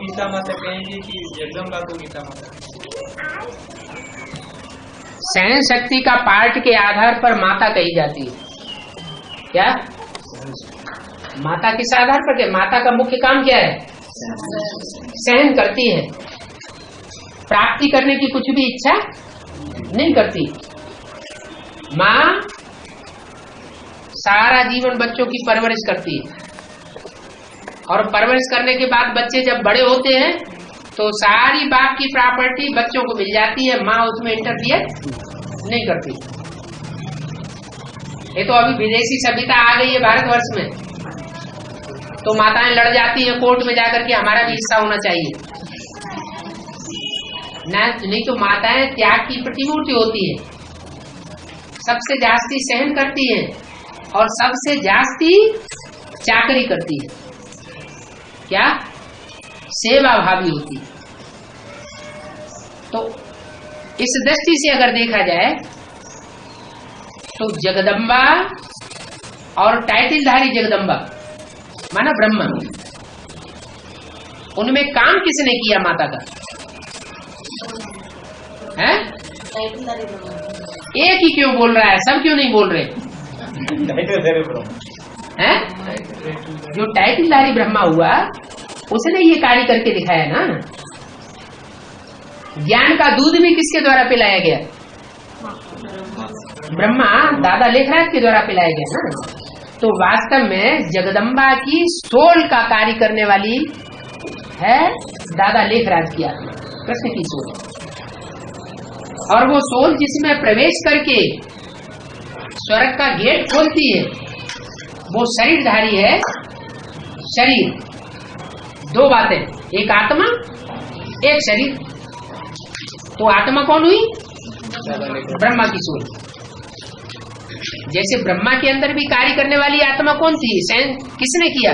गीता माता कहेंगे कि जगदम्बा को गीता माता? सहन शक्ति का पार्ट के आधार पर माता कही जाती है। क्या माता किस आधार पर? क्या माता का मुख्य काम क्या है? सहन करती है, प्राप्ति करने की कुछ भी इच्छा नहीं करती। माँ सारा जीवन बच्चों की परवरिश करती है और परवरिश करने के बाद बच्चे जब बड़े होते हैं तो सारी बाप की प्रॉपर्टी बच्चों को मिल जाती है, माँ उसमें इंटरफियर नहीं करती। ये तो अभी विदेशी सभ्यता आ गई है भारतवर्ष में, तो माताएं लड़ जाती हैं कोर्ट में जाकर के हमारा भी हिस्सा होना चाहिए ना। नहीं तो माताएं त्याग की प्रतिमूर्ति होती है, सबसे जास्ती सहन करती है और सबसे जास्ती चाकरी करती है। क्या सेवा भावी होती है। तो इस दृष्टि से अगर देखा जाए तो जगदम्बा और टाइटलधारी जगदम्बा माना ब्रह्मा, उनमें काम किसने किया माता का? है? एक ही क्यों बोल रहा है, सब क्यों नहीं बोल रहे हैं? जो टाइटलधारी ब्रह्मा हुआ उसने ये कार्य करके दिखाया ना। ज्ञान का दूध भी किसके द्वारा पिलाया गया? ब्रह्मा दादा लेखराज के द्वारा पिलाया गया ना। तो वास्तव में जगदम्बा की सोल का कार्य करने वाली है दादा लेखराज की आत्मा, कृष्ण की सोल। और वो सोल जिसमें प्रवेश करके स्वर्ग का गेट खोलती है वो शरीरधारी है। शरीर, दो बातें, एक आत्मा एक शरीर। तो आत्मा कौन हुई? ब्रह्मा की सोल। जैसे ब्रह्मा के अंदर भी कार्य करने वाली आत्मा कौन थी? सहन किसने किया?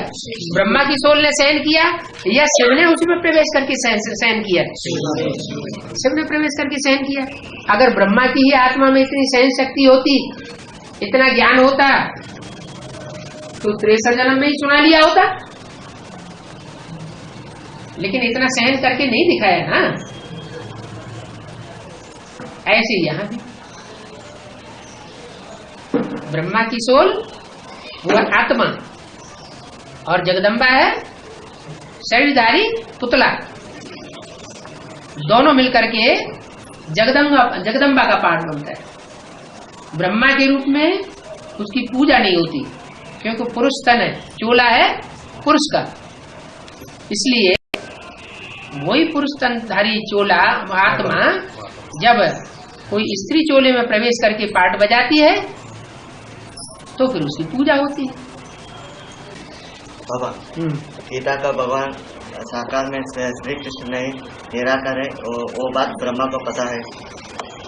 ब्रह्मा की सोल ने सहन किया या शिव ने उसमें प्रवेश करके सहन किया? शिव ने प्रवेश करके सहन किया। अगर ब्रह्मा की ही आत्मा में इतनी सहन शक्ति होती, इतना ज्ञान होता, तो 63 जन्म में ही सुना लिया होता। लेकिन इतना सहन करके नहीं दिखाया ना। ऐसे यहां भी ब्रह्मा की सोल वो आत्मा और जगदम्बा है शरीरधारी पुतला। दोनों मिलकर के जगदम्बा का पार्ट बनता है। ब्रह्मा के रूप में उसकी पूजा नहीं होती क्योंकि पुरुष तन है, चोला है पुरुष का, इसलिए वही पुरुष तनधारी चोला आत्मा जब कोई स्त्री चोले में प्रवेश करके पाठ बजाती है तो फिर उसकी पूजा होती है। बाबा, गीता का भगवान साकार में श्री कृष्ण ने निराकार है, वो बात ब्रह्मा को पता है।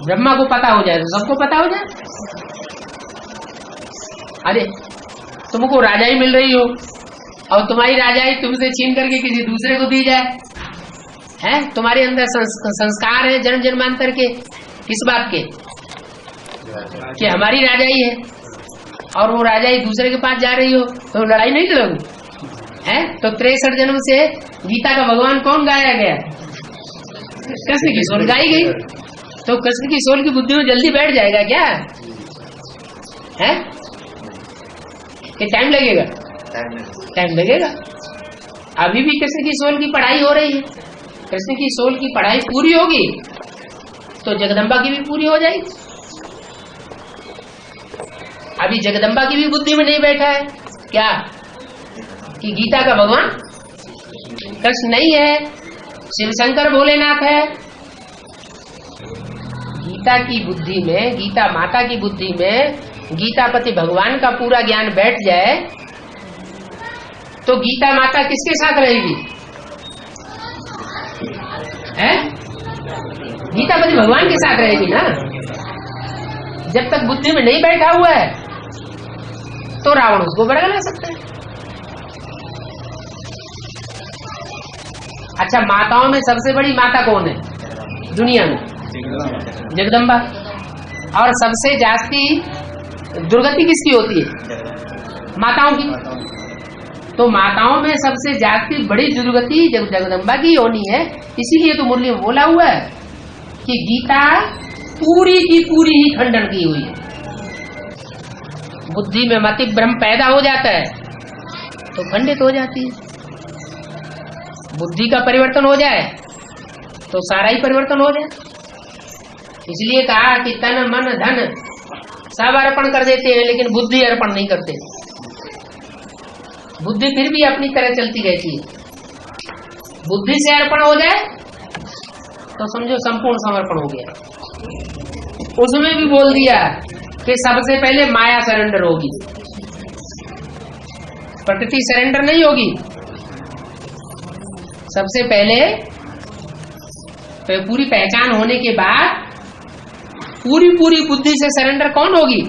ब्रह्मा को पता हो जाए तो सबको पता हो जाए। अरे तुमको राजाई मिल रही हो और तुम्हारी राजाई तुमसे छीन करके किसी दूसरे को दी जाए, है? तुम्हारे अंदर संस्कार है जन्म जन्मांतर के, किस बात के? कि हमारी राजाई है और वो राजाई दूसरे के पास जा रही हो तो लड़ाई नहीं करोगे, है? तो 63 जन्म से गीता का भगवान कौन गाया गया? कृष्ण की सोल गाई गई। तो कृष्ण की सोल की बुद्धि में जल्दी बैठ जाएगा क्या? है कि टाइम लगेगा? टाइम लगेगा। अभी भी कृष्ण की सोल की पढ़ाई हो रही है। कृष्ण की सोल की पढ़ाई पूरी होगी तो जगदम्बा की भी पूरी हो जाएगी। अभी जगदम्बा की भी बुद्धि में नहीं बैठा है क्या कि गीता का भगवान कृष्ण नहीं है, शिव शंकर भोलेनाथ है। गीता की बुद्धि में, गीता माता की बुद्धि में गीतापति भगवान का पूरा ज्ञान बैठ जाए तो गीता माता किसके साथ रहेगी? है? गीतापति भगवान के साथ रहेगी ना। जब तक बुद्धि में नहीं बैठा हुआ है तो रावण उसको बरगला सकता है। अच्छा, माताओं में सबसे बड़ी माता कौन है दुनिया में? जगदम्बा। और सबसे जास्ती दुर्गति किसकी होती है? माताओं की। तो माताओं में सबसे जाती बड़ी दुर्गति जगदम्बा की योनि है। इसीलिए तो मुरली में बोला हुआ है कि गीता पूरी की पूरी ही खंडन की हुई है। बुद्धि में मति भ्रम पैदा हो जाता है तो खंडित हो जाती है। बुद्धि का परिवर्तन हो जाए तो सारा ही परिवर्तन हो जाए। इसलिए कहा कि तन मन धन सब अर्पण कर देते हैं, लेकिन बुद्धि अर्पण नहीं करते। बुद्धि फिर भी अपनी तरह चलती रहती है। बुद्धि से अर्पण हो जाए तो समझो संपूर्ण समर्पण हो गया। उसमें भी बोल दिया कि सबसे पहले माया सरेंडर होगी, प्रकृति सरेंडर नहीं होगी। सबसे पहले पूरी पहचान होने के बाद पूरी पूरी बुद्धि से सरेंडर कौन होगी?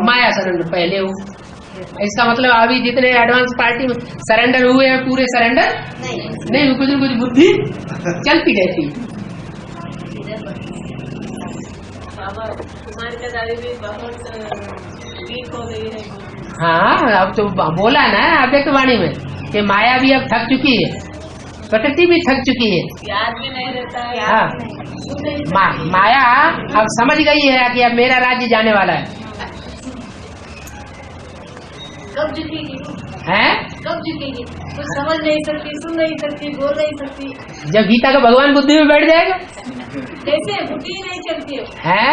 माया सरेंडर पहले हो। इसका मतलब अभी जितने एडवांस पार्टी में सरेंडर हुए हैं पूरे सरेंडर नहीं, कुछ न कुछ बुद्धि चलती रहती है। हाँ, अब तो बोला ना अव्यक्त वाणी में कि माया भी अब थक चुकी है, प्रकृति भी थक चुकी है, याद भी नहीं रहता है। हाँ, माया अब समझ गई है कि अब मेरा राज्य जाने वाला है। कब झुकेगी? हैं? कब झुकेगी? कुछ समझ नहीं सकती, सुन नहीं सकती, बोल नहीं सकती। जब गीता का भगवान बुद्धि में बैठ जाएगा कैसे? बुद्धि ही नहीं चलती है।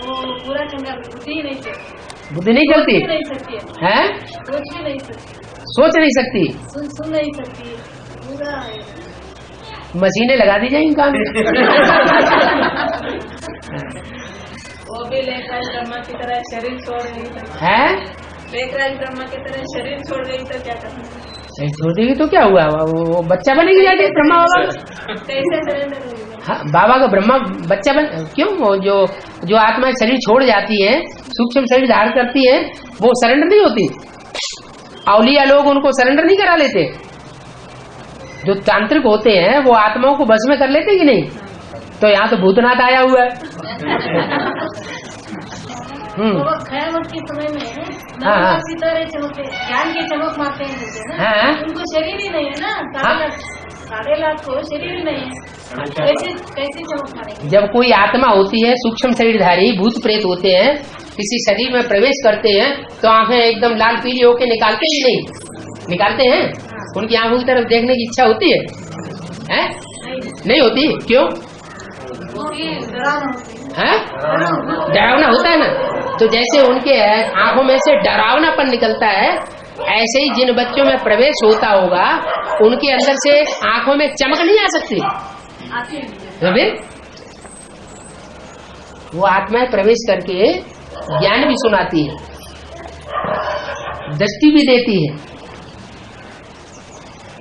वो पूरा खंडा बुद्धि ही नहीं चलती। बुद्धि नहीं चलती नहीं सकती है, सोच भी नहीं सकती, सोच नहीं सकती, सुन नहीं सकती। पूरा मशीनें लगा दी जाएंगी काम में। वो भी लेकर ब्रह्मा की तरह शरीर छोड़ गई है, लेकर ब्रह्मा की तरह शरीर छोड़ गई तो क्या करना? छोड़ देगी तो क्या हुआ? वो बच्चा बनेगी जाके ब्रह्मा बाबा। कैसे सरेंडर होगी? हाँ, बाबा का ब्रह्मा बच्चा बन क्यों? वो जो आत्मा शरीर छोड़ जाती है, सूक्ष्म शरीर धारण करती है, वो सरेंडर नहीं होती। औलिया लोग उनको सरेंडर नहीं करा लेते। जो तांत्रिक होते हैं वो आत्माओं को बस में कर लेते कि नहीं? तो यहाँ तो भूतनाथ आया हुआ है। वो क़यामत के समय में हाँ, सितारे चमकते, ज्ञान के चमक मारते हैं ना। हाँ, उनको शरीर ही नहीं है ना, 7.5 को शरीर ही नहीं है, कैसे चमक मारेंगे? जब कोई आत्मा होती है, सूक्ष्म शरीरधारी भूत प्रेत होते हैं, किसी शरीर में प्रवेश करते हैं तो आंखें एकदम लाल पीली होके निकालते ही नहीं, निकालते हैं? उनकी आंखों की तरफ देखने की इच्छा होती है? हैं? नहीं होती। क्यों? है? डरावना होता है ना। तो जैसे उनके आंखों में से डरावनापन निकलता है, ऐसे ही जिन बच्चों में प्रवेश होता होगा उनके अंदर से आंखों में चमक नहीं आ सकती। तो फिर वो आत्माएं प्रवेश करके ज्ञान भी सुनाती है, दृष्टि भी देती है।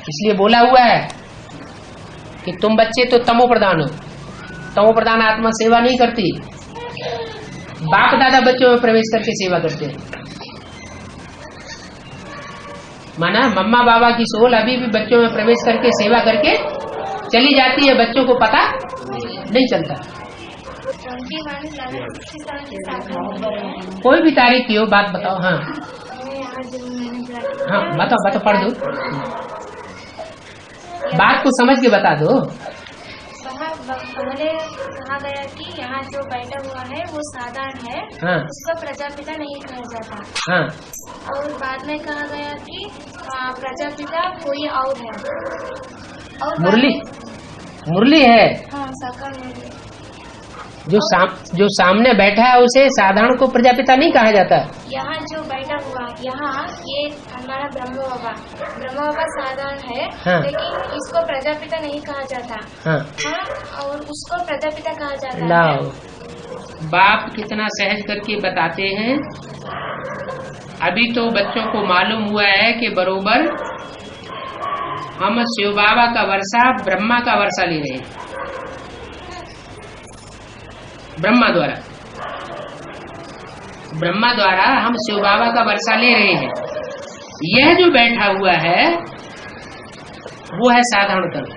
इसलिए बोला हुआ है कि तुम बच्चे तो तमो प्रधान हो। तमो प्रधान आत्मा सेवा नहीं करती। बाप दादा बच्चों में प्रवेश करके सेवा करते हैं। माना मम्मा बाबा की सोल अभी भी बच्चों में प्रवेश करके सेवा करके चली जाती है, बच्चों को पता नहीं चलता। कोई भी तारीख की हो बात बताओ। हाँ हाँ, बताओ पढ़ दो, बात को समझ के बता दो। पहले कहा गया कि यहाँ जो बैठा हुआ है वो साधारण है। हाँ। उसको प्रजापिता नहीं कहा जाता। हाँ। और बाद में कहा गया कि प्रजापिता कोई और है। और मुरली है। हाँ, साकार मुरली। जो सामने बैठा है उसे साधारण को प्रजापिता नहीं कहा जाता। यहाँ जो बैठा हुआ, यहाँ ये हमारा ब्रह्म बाबा साधारण है। हाँ। लेकिन इसको प्रजापिता नहीं कहा जाता। हाँ। हाँ, और उसको प्रजापिता कहा जाता है। लाओ, बाप कितना सहज करके बताते हैं। अभी तो बच्चों को मालूम हुआ है कि बरोबर हम शिव बाबा का वर्षा ब्रह्मा का वर्षा ले रहे हैं। ब्रह्मा द्वारा हम शिव बाबा का वर्षा ले रहे हैं। यह जो बैठा हुआ है वो है साधारण कर्म।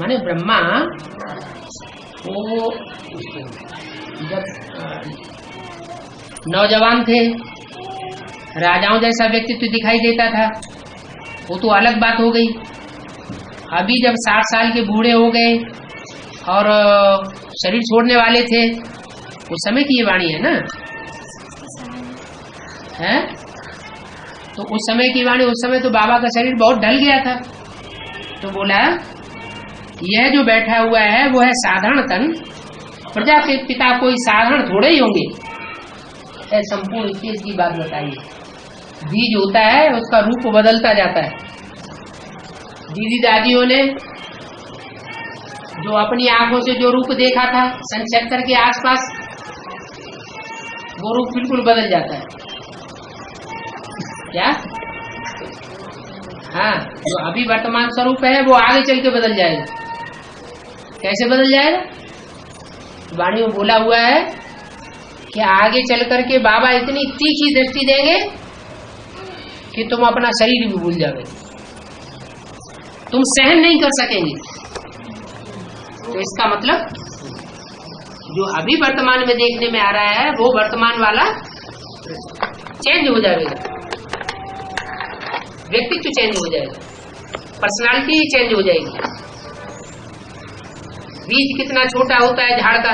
माने ब्रह्मा वो जब नौजवान थे राजाओं जैसा व्यक्तित्व दिखाई देता था, वो तो अलग बात हो गई। अभी जब 60 साल के बूढ़े हो गए और शरीर छोड़ने वाले थे, उस समय की ये वाणी है ना, है? तो उस समय की वाणी, उस समय तो बाबा का शरीर बहुत ढल गया था। तो बोला यह जो बैठा हुआ है वो है साधारण तन, प्रजा के पिता कोई साधारण थोड़े ही होंगे। संपूर्ण चीज की बात बताइए। बीज होता है, उसका रूप बदलता जाता है। दीदी दादियों ने जो अपनी आंखों से जो रूप देखा था 77 के आसपास, वो रूप बिल्कुल बदल जाता है। क्या? हाँ, जो अभी वर्तमान स्वरूप है वो आगे चल के बदल जाएगा। कैसे बदल जाएगा? वाणी में बोला हुआ है कि आगे चल करके बाबा इतनी तीखी दृष्टि देंगे कि तुम अपना शरीर भी भूल जाओगे, तुम सहन नहीं कर सकेंगे। तो इसका मतलब जो अभी वर्तमान में देखने में आ रहा है वो वर्तमान वाला चेंज हो जाएगा, व्यक्तित्व चेंज हो जाएगा, पर्सनालिटी चेंज हो जाएगी। बीज कितना छोटा होता है झाड़ का,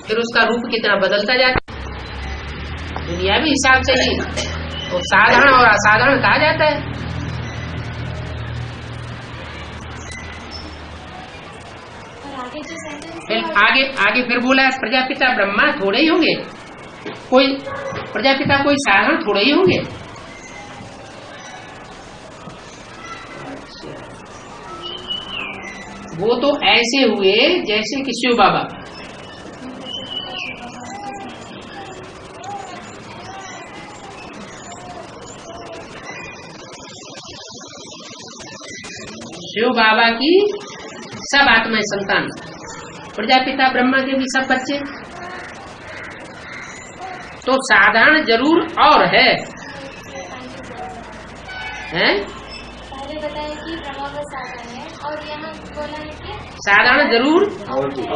फिर उसका रूप कितना बदलता जाता है। दुनियावी हिसाब से ही तो साधारण और असाधारण कहा जाता है। फिर आगे फिर बोला है प्रजापिता ब्रह्मा थोड़े ही होंगे, कोई प्रजापिता कोई साधारण थोड़े ही होंगे। वो तो ऐसे हुए जैसे कि शिव बाबा। शिव बाबा की सब आत्माएं संतान, प्रजापिता ब्रह्मा के भी सब बच्चे। तो साधारण जरूर और है, हैं? पहले बताया कि ब्रह्मा का साधारण है और यहाँ बोला है कि साधारण जरूर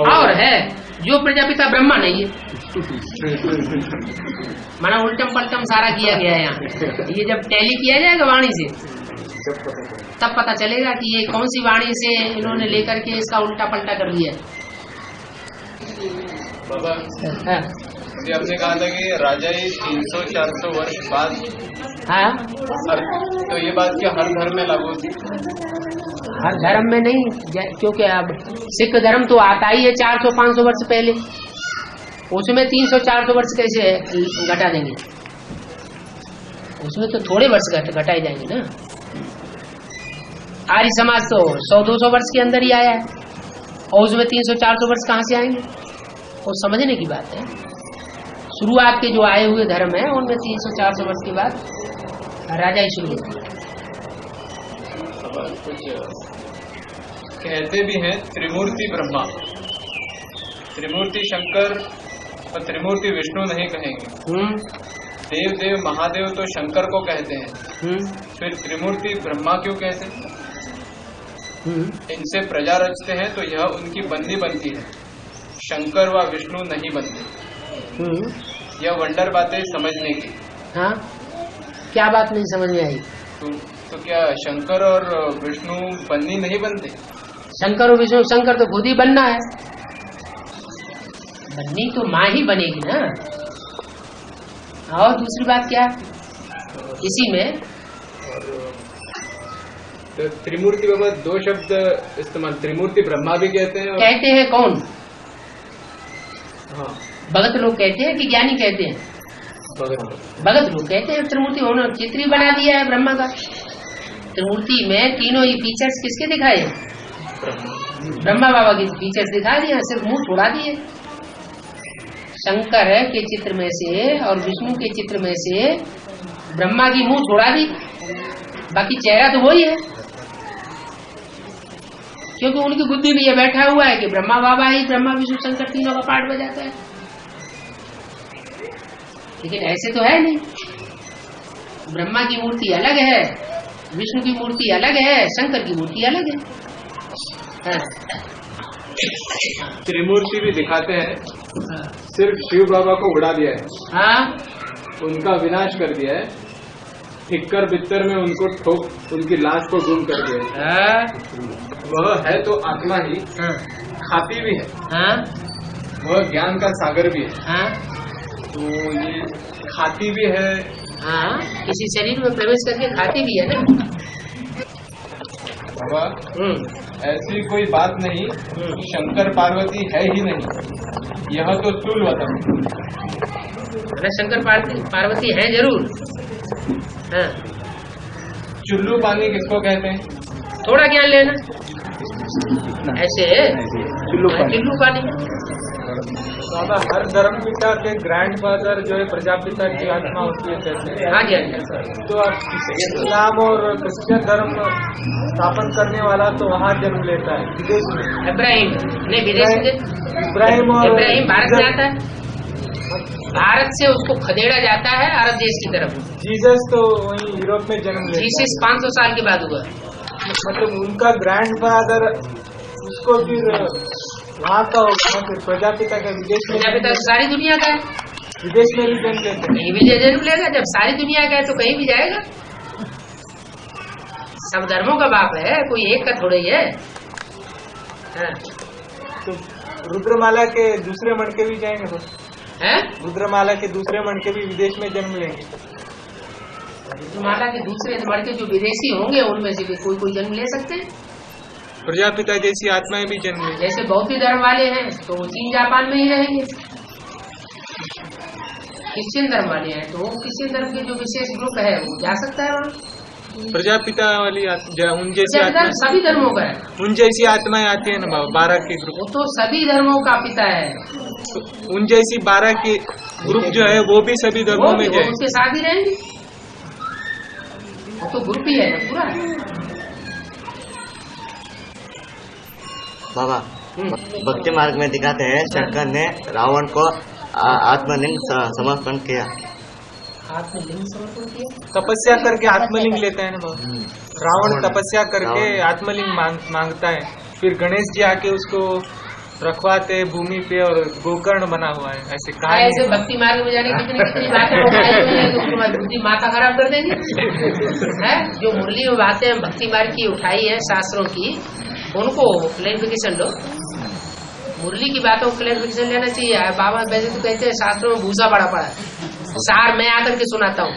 और है, जो प्रजापिता ब्रह्मा नहीं है। माना उल्टम पलटम सारा किया गया है यहाँ। ये जब टैली किया जाएगा वाणी से तब पता चलेगा कि ये कौन सी वाणी से इन्होंने लेकर के इसका उल्टा पलटा कर दिया। बाबा हाँ, अभी आपने कहा था कि राजा ही 300-400 वर्ष बाद, हाँ, तो ये बात क्या हर धर्म में लागू होती? हर धर्म में नहीं, क्योंकि अब सिख धर्म तो आता ही है 400-500 वर्ष पहले, उसमें 300-400 वर्ष कैसे घटा देंगे? उसमें तो थोड़े वर्ष घटाए जाएंगे ना। आर्य समाज तो 100-200 वर्ष के अंदर ही आया है और उसमें 300-400 वर्ष कहाँ से आएंगे? वो समझने की बात है। शुरुआत के जो आए हुए धर्म है उनमें 300-400 वर्ष के बाद राजा ही शुरू होती है। कुछ कहते भी हैं त्रिमूर्ति ब्रह्मा, त्रिमूर्ति शंकर और त्रिमूर्ति विष्णु नहीं कहेंगे। देव देव महादेव तो शंकर को कहते हैं, फिर त्रिमूर्ति ब्रह्मा क्यों कहते हैं? इनसे प्रजा रचते हैं तो यह उनकी बंदी बनती है, शंकर व विष्णु नहीं बनते। यह वंडर बातें समझने की। हाँ, क्या बात नहीं समझ में आई? तो क्या शंकर और विष्णु बन्नी नहीं बनते? शंकर और विष्णु, शंकर तो खुद ही बनना है, बन्नी तो माँ ही बनेगी ना। और दूसरी बात क्या इसी में? तो त्रिमूर्ति बाबा दो शब्द इस्तेमाल, त्रिमूर्ति ब्रह्मा भी कहते हैं और... कहते हैं कौन? हाँ, भगत लोग कहते हैं कि ज्ञानी कहते हैं? भगत लोग कहते हैं त्रिमूर्ति, उन्होंने चित्र ही बना दिया है ब्रह्मा का। त्रिमूर्ति में तीनों ही फीचर्स किसके दिखाए? ब्रह्मा बाबा के फीचर्स दिखा दिए, सिर्फ मुंह छोड़ा दिए। शंकर के चित्र में से और विष्णु के चित्र में से ब्रह्मा की मुंह छोड़ा दी, बाकी चेहरा तो वही है, क्योंकि उनकी बुद्धि में ये बैठा हुआ है कि ब्रह्मा बाबा ही ब्रह्मा विष्णु शंकर तीनों का पाठ बजाता है। लेकिन ऐसे तो है नहीं, ब्रह्मा की मूर्ति अलग है, विष्णु की मूर्ति अलग है, शंकर की मूर्ति अलग है। हाँ। त्रिमूर्ति भी दिखाते हैं, सिर्फ शिव बाबा को उड़ा दिया है। हाँ, उनका विनाश कर दिया है, ठिक्कर बित्तर में उनको ठोक उनकी लाश को गुम कर दिया है। वह है तो आत्मा ही, खाती भी है, वह ज्ञान का सागर भी है। तो ये खाती भी है, किसी शरीर में प्रवेश करके खाती भी है ना। बाबा ऐसी कोई बात नहीं, शंकर पार्वती है ही नहीं, यह तो स्थूल वतन। शंकर पार्वती है जरूर। चुल्लू पानी किसको कहते हैं? थोड़ा ज्ञान लेना ऐसे चुल्लू पानी। बाबा हर धर्म पिता के ग्रैंडफादर जो है प्रजापिता की आत्मा होती है कहते हैं। हाँ जी। तो अब इस्लाम और क्रिश्चियन धर्म स्थापन करने वाला तो वहाँ जन्म लेता है विदेश में। इब्राहिम नहीं, विदेश में इब्राहिम भारत में आता है, भारत से उसको खदेड़ा जाता है अरब देश की तरफ। जीसस तो वहीं यूरोप में जन्म लेता है। जीसस 500 साल के बाद हुआ। मतलब उनका ग्रैंडफादर उसको फिर वहाँ का होगा, फिर प्रजापिता का विदेश में। प्रजापिता सारी दुनिया का है, विदेश में भी जन्म लेते हैं। कहीं भी जन्म लेगा, जब सारी दुनिया का है तो कहीं भी जाएगा। सब धर्मों का बाप है, कोई एक का थोड़ा ही है। तो रुद्रमाला के दूसरे मणके भी जाएंगे तो हैं? रुद्रमाला के दूसरे मणके भी विदेश में जन्म लेंगे। रुद्रमाला के दूसरे मणके जो विदेशी होंगे उनमें से भी कोई जन्म ले सकते हैं। प्रजापिता जैसी आत्माएं भी जन्म लेंगे। जैसे बौद्ध धर्म वाले हैं तो वो चीन जापान में ही रहेंगे। क्रिश्चियन धर्म वाले हैं तो क्रिश्चियन धर्म के जो विशेष ग्रुप है वो जा सकता है वहाँ। प्रजापिता वाली उन जैसी आत्मा सभी धर्मों का है, उन जैसी आत्माएं आती है ना 12 के ग्रुप। वो तो सभी धर्मों का पिता है। तो उन जैसी 12 के ग्रुप जो है वो भी सभी धर्मों में जाए, उसके साथ ही रहेंगे। वो तो ग्रुप ही है पूरा। बाबा भक्ति मार्ग में दिखाते हैं शंकर ने रावण को आत्मलिंग समर्पण किया। आत्मलिंग समर्पण किया, तपस्या करके आत्मलिंग लेता है ना बाबा। रावण तपस्या करके आत्मलिंग मांगता है, फिर गणेश जी आके उसको रखवाते भूमि पे और गोकर्ण बना हुआ है। ऐसे कहा ऐसे भक्ति मार्ग में जाने कितनी बातें उठाई हुई है तो तुम्हारी बुद्धि माथा खराब कर देंगे। है जो मुरली में बातें भक्ति मार्ग की उठाई है शास्त्रों की, उनको क्लैरिफिकेशन लो। मुरली की बातों को क्लैरिफिकेशन लेना चाहिए। बाबा वैसे तो कहते हैं शास्त्रों में भूसा पड़ा पड़ा है, सार मैं आकर के सुनाता हूँ।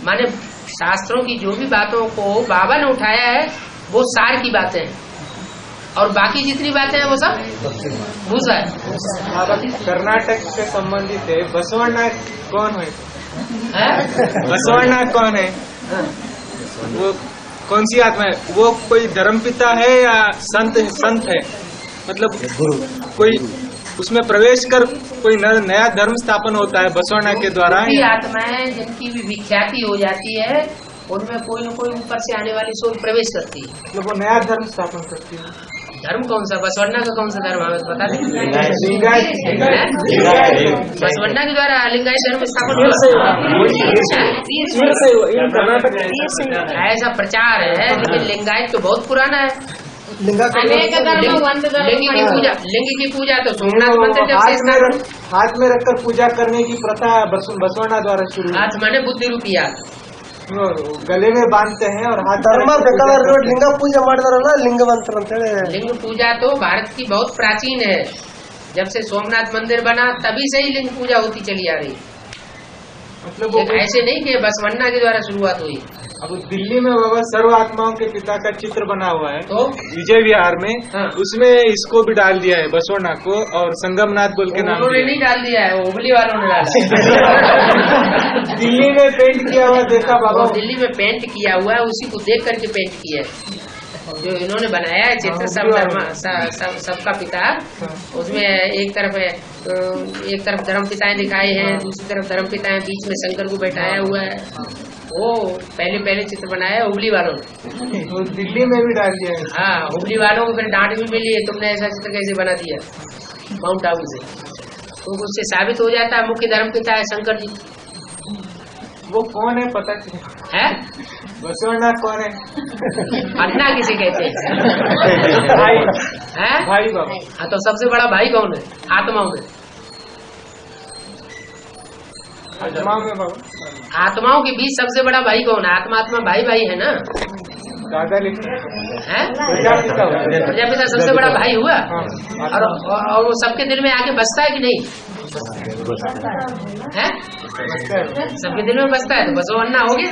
माने शास्त्रों की जो भी बातों को बाबा ने उठाया है वो सार की बातें हैं, और बाकी जितनी बातें हैं वो सब भूसा है। कर्नाटक से संबंधित है। बसवण्णा कौन है? बसवण्णा कौन है? वो कौन सी आत्मा है? वो कोई धर्मपिता है या संत है? मतलब कोई उसमें प्रवेश कर कोई नया धर्म स्थापन होता है बसवण्णा के द्वारा। आत्माएं जिनकी भी विख्याति हो जाती है उनमें कोई न कोई ऊपर से आने वाली सोच प्रवेश करती है, मतलब वो नया धर्म स्थापन करती है। धर्म कौन सा? बसवण्णा का कौन सा धर्म हमें बता दें। बसवण्णा के द्वारा लिंगायत धर्म स्थापन ऐसा प्रचार है, लेकिन लिंगायत तो बहुत पुराना है। लिंग की पूजा तो सोमनाथ मंदिर जब से हाथ में रखकर पूजा करने की प्रथा बसवण्णा द्वारा शुरू। हाथ माने बुद्धि रूपी हाथ गले में बांधते हैं और हाथ लिंग पूजा माड्तारಲ್ಲ लिंगवंतर ಅಂತ ಹೇಳಿ। लिंग पूजा तो भारत की बहुत प्राचीन है। जब से सोमनाथ मंदिर बना तभी से ही लिंग पूजा होती चली आ रही। मतलब ऐसे नहीं कि बसवण्णा के द्वारा शुरुआत हुई। अब दिल्ली में बाबा सर्व आत्माओं के पिता का चित्र बना हुआ है तो विजय विहार में। हाँ। उसमें इसको भी डाल दिया है बसवण्णा को, और संगमनाथ बोल के नाम उन्होंने नहीं डाल दिया है, वो हुबली वालों ने डाला। दिल्ली में पेंट किया हुआ देखा बाबा। दिल्ली में पेंट किया हुआ है, उसी को देख करके पेंट किया है जो इन्होंने बनाया है चित्र। सबका पिता, उसमें एक तरफ धर्म पिताएं दिखाए हैं, दूसरी तरफ धर्म पिताएं, बीच में शंकर को बैठाया हुआ है। वो पहले चित्र बनाया है हुबली वालों ने। तो दिल्ली में भी डाल दिया है। हाँ, हुबली वालों को फिर डांट भी मिली है, तुमने ऐसा चित्र कैसे बना दिया माउंट आबू से। तो उससे साबित हो जाता है मुख्य धर्म पिता है शंकर जी। वो कौन है पता है? बसवण्णा कौन है? अन्ना किसे कहते हैं? भाई है? भाई बाबा। हाँ, तो सबसे बड़ा भाई कौन है आत्माओं में? आत्माओं के बीच सबसे बड़ा भाई कौन है? आत्मा आत्मा भाई भाई है ना? है प्रजापिता सबसे बड़ा भाई हुआ। और वो सबके दिल में आके बसता है कि नहीं? है सबके दिल में बसता है, तो बस वो अन्ना हो गया।